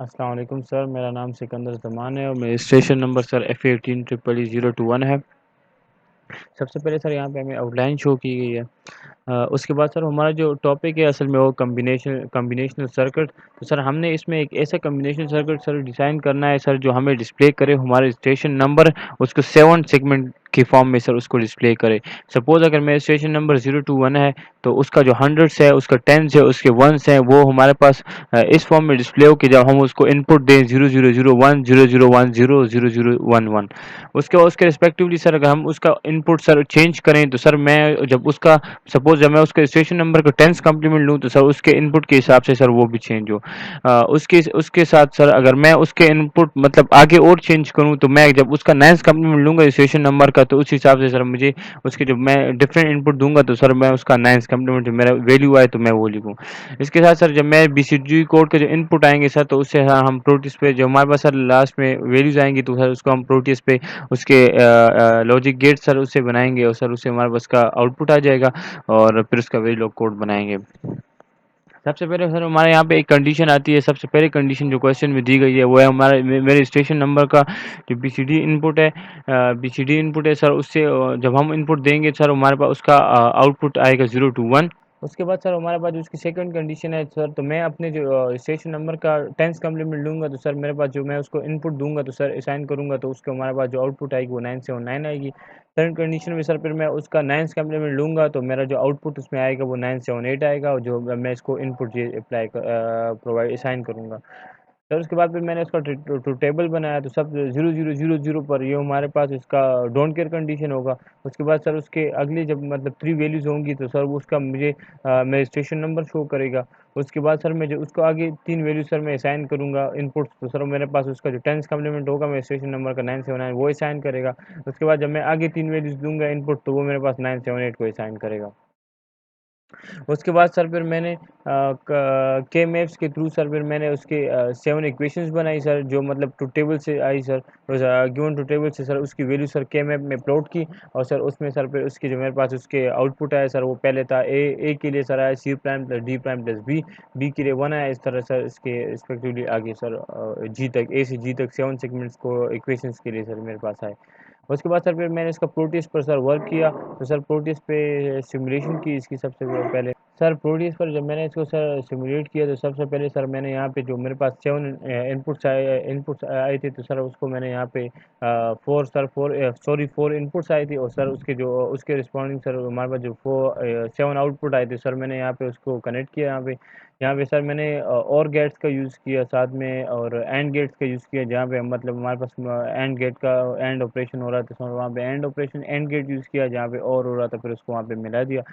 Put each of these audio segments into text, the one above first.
अस्सलाम वालेकुम सर, मेरा नाम सिकंदर ज़मान है और मेरे station number sir F18 EEE 021 है। सबसे पहले सर यहाँ पे हमें आउटलाइन शो की गई है। उसके बाद सर हमारा जो टॉपिक है असल में वो कॉम्बिनेशनल सर्किट। तो सर हमने इसमें एक ऐसा कॉम्बिनेशनल सर्किट सर डिज़ाइन करना है सर जो हमें डिस्प्ले करे हमारे स्टेशन नंबर उसको 7 सेगमेंट के फॉर्म में सर उसको डिस्प्ले करे। सपोज़ अगर मेरे स्टेशन नंबर 021 है तो उसका जो हंड्रेड्स है, उसका टेंस है, उसके वंस हैं वो हमारे पास इस फॉर्म में डिस्प्ले हो कि जब हम उसको इनपुट दें 0001 0010 0011। उसके बाद उसके रिस्पेक्टिवली सर अगर हम उसका इनपुट सर चेंज करें तो सर मैं जब उसका सपोज जब मैं उसके स्टेशन नंबर का टेंस कम्प्लीमेंट लूँ तो सर उसके इनपुट के हिसाब से सर वो भी चेंज हो। उसके उसके साथ सर अगर मैं उसके इनपुट मतलब आगे और चेंज करूँ तो मैं जब उसका नाइन्थ कम्प्लीमेंट लूँगा स्टेशन नंबर का तो उस हिसाब से सर मुझे उसके जब मैं डिफरेंट इनपुट दूंगा तो सर मैं उसका नाइन्थ कम्प्लीमेंट जो मेरा वैल्यू आए तो मैं वो लिखूँ। इसके साथ सर जब मैं BCD कोड के जो इनपुट आएंगे सर तो उससे हम प्रोटीस पे जो हमारे पास सर लास्ट में वैल्यूज आएंगी तो सर उसको हम प्रोटीस पे उसके लॉजिक गेट सर उससे बनाएंगे और सर उससे हमारे पास का आउटपुट आ जाएगा और फिर उसका वेरिलॉग कोड बनाएंगे। सबसे पहले सर हमारे यहाँ पे एक कंडीशन आती है। सबसे पहले कंडीशन जो क्वेश्चन में दी गई है वो है हमारे मेरे स्टेशन नंबर का जो BCD इनपुट है। BCD इनपुट है सर उससे जब हम इनपुट देंगे सर हमारे पास उसका आउटपुट आएगा 0 to 1। उसके बाद सर हमारे पास जो उसकी सेकंड कंडीशन है सर तो मैं अपने जो स्टेशन नंबर का टेंस कम्प्लीमेंट लूँगा तो सर मेरे पास जो मैं उसको इनपुट दूंगा तो सर असाइन करूँगा तो उसके हमारे पास जो आउटपुट आएगी वो 979 आएगी। थर्ड कंडीशन में सर फिर मैं उसका नाइन्थ कम्प्लीमेंट लूँगा तो मेरा जो आउटपुट उसमें आएगा वो 978 आएगा और जो मैं इसको इनपुट ये अप्लाई प्रोवाइड असाइन करूँगा। सर उसके बाद फिर मैंने उसका टेबल बनाया तो सब 0000 पर ये हमारे पास इसका डोंट केयर कंडीशन होगा। उसके बाद सर उसके अगली जब मतलब 3 वैल्यूज़ होंगी तो सर वो उसका मुझे मेरा स्टेशन नंबर शो करेगा। उसके बाद सर मैं जो उसको आगे 3 वैल्यू सर मैं असाइन करूँगा इनपुट्स तो सर मेरे पास उसका जो 10th कॉम्प्लीमेंट होगा मेरे स्टेशन नंबर का 979 वो असाइन करेगा। उसके बाद जब मैं आगे 3 वैल्यूज़ दूँगा इनपुट तो वो मेरे पास 978 को असाइन करेगा। उसके बाद सर फिर मैंने के मैप्स के थ्रू सर फिर मैंने उसके 7 इक्वेशंस बनाई सर जो मतलब टू टेबल से आई सर। गिवन टू टेबल से सर उसकी वैल्यू सर के मैप में प्लॉट की और सर उसमें सर फिर उसकी जो मेरे पास उसके आउटपुट आया सर वो पहले था ए के लिए सर आया C prime plus D prime plus B के लिए 1 आया। इस तरह सर इसके रिस्पेक्टिवली आगे सर जी तक A से G तक 7 सेगमेंट्स को इक्वेशंस के लिए सर मेरे पास आए। उसके बाद सर फिर मैंने इसका प्रोटीज पर सर वर्क किया तो सर प्रोटीज पे सिमुलेशन की इसकी सबसे पहले सर प्रोटीज पर जब मैंने इसको सर सिमुलेट किया तो सबसे पहले सर मैंने यहाँ पे जो मेरे पास 7 इनपुट्स आए थे तो सर उसको मैंने यहाँ पे फोर इनपुट्स आई थी और सर उसके जो उसके रिस्पॉन्डिंग सर हमारे पास जो 7 आउटपुट आए थे सर मैंने यहाँ पे उसको कनेक्ट किया। यहाँ पे सर मैंने और गेट्स का यूज़ किया साथ में और एंड गेट्स का यूज़ किया जहाँ पे मतलब हमारे पास एंड गेट का एंड ऑपरेशन हो रहा था सर वहाँ पे एंड गेट यूज़ किया जहाँ पे और हो रहा था फिर उसको वहाँ पे मिला दिया।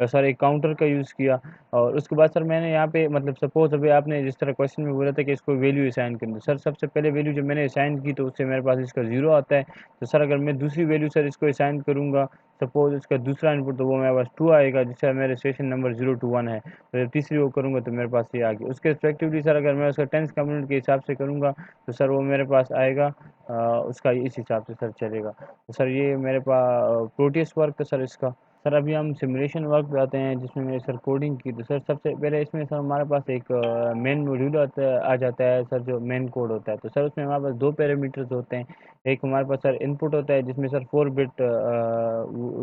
सर एक काउंटर का यूज़ किया और उसके बाद सर मैंने यहाँ पे मतलब सपोज अभी आपने जिस तरह क्वेश्चन में बोला था कि इसको वैल्यू असाइन करनी तो सर सबसे पहले वैल्यू जब मैंने असाइन की तो उससे मेरे पास इसका 0 आता है। तो सर अगर मैं दूसरी वैल्यू सर इसको असाइन करूँगा सपोज इसका दूसरा इनपुट तो वो मेरे पास 2 आएगा जिससे मेरे स्टेशन नंबर 0 to 1 है। तो जब तीसरी वो करूँगा तो मेरे पास ये आ गया। उसके रिस्पेक्टिवली सर अगर मैं उसका 10th कम्प्लीमेंट के हिसाब से करूँगा तो सर वो मेरे पास आएगा उसका इस हिसाब से सर चलेगा। तो सर ये मेरे पास प्रोटीज वर्क था सर इसका। सर अभी हम सिमुलेशन वर्क पे आते हैं जिसमें मैंने सर कोडिंग की तो सर सबसे पहले इसमें सर हमारे पास एक मेन मॉड्यूल आ जाता है सर जो मेन कोड होता है तो सर उसमें हमारे पास दो पैरामीटर्स होते हैं। एक हमारे पास सर इनपुट होता है जिसमें सर 4 बिट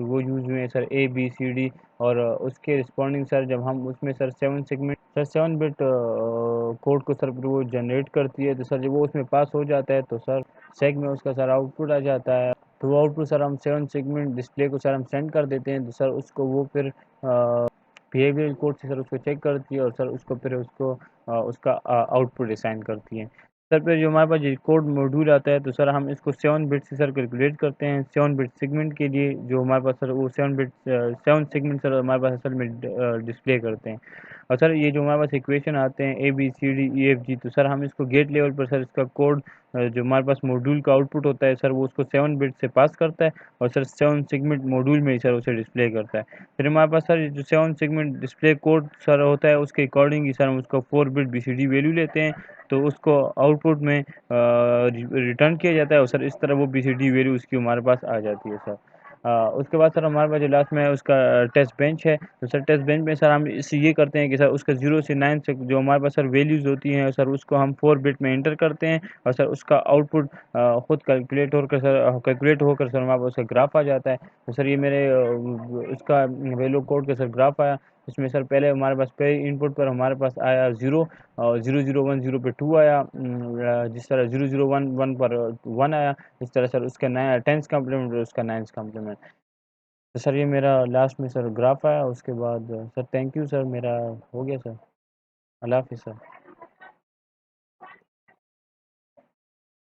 वो यूज़ हुए हैं सर ABCD और उसके रिस्पॉन्डिंग सर जब हम उसमें सर 7 बिट कोड को सर फिर वो जनरेट करती है तो सर जब वो उसमें पास हो जाता है तो सर सेग में उसका सर आउटपुट आ जाता है। तो वो आउटपुट सर हम 7 सेगमेंट डिस्प्ले को सर हम सेंड कर देते हैं तो सर उसको वो फिर बिहेवियरल कोड से सर उसको चेक करती है और सर उसको फिर उसको उसका आउटपुट असाइन करती है। सर फिर जो हमारे पास ये कोड मॉड्यूल आता है तो सर हम इसको 7 बिट से सर कैलकुलेट करते हैं 7 बिट सेगमेंट के लिए जो हमारे पास सर वो 7 सेगमेंट सर हमारे पास असल में डिस्प्ले करते हैं। और सर ये जो हमारे पास इक्वेशन आते हैं ABCD EFG तो सर हम इसको गेट लेवल पर सर इसका कोड जो हमारे पास मॉड्यूल का आउटपुट होता है सर वो उसको 7 बिट से पास करता है और सर 7 सेगमेंट मॉड्यूल में ही सर उसे डिस्प्ले करता है। फिर हमारे पास सर जो 7 सेगमेंट डिस्प्ले कोड सर होता है उसके अकॉर्डिंग ही सर हम उसका 4 बिट BCD वैल्यू लेते हैं तो उसको आउटपुट में रिटर्न किया जाता है और सर इस तरह वो BCD वैल्यू उसकी हमारे पास आ जाती है सर। उसके बाद सर हमारे पास जो लास्ट में है उसका टेस्ट बेंच है। तो सर टेस्ट बेंच में सर हम इससे ये करते हैं कि सर उसका 0 से 9 तक जो हमारे पास सर वैल्यूज़ होती हैं सर उसको हम 4 बिट में एंटर करते हैं और सर उसका आउटपुट खुद कैलकुलेट होकर सर हमारे पास उसका ग्राफ आ जाता है। तो सर ये मेरे उसका वैल्यू कोड का सर ग्राफ आया। इसमें सर पहले हमारे पास पहले इनपुट पर हमारे पास आया 0 और 0010 पे 2 आया, जिस तरह 0011 पर 1 आया। इस तरह सर उसका नया 10th कॉम्प्लीमेंट और उसका 9th कॉम्प्लीमेंट। तो सर ये मेरा लास्ट में सर ग्राफ आया। उसके बाद सर थैंक यू सर, मेरा हो गया सर। अल्लाह हाफ़िज़ सर।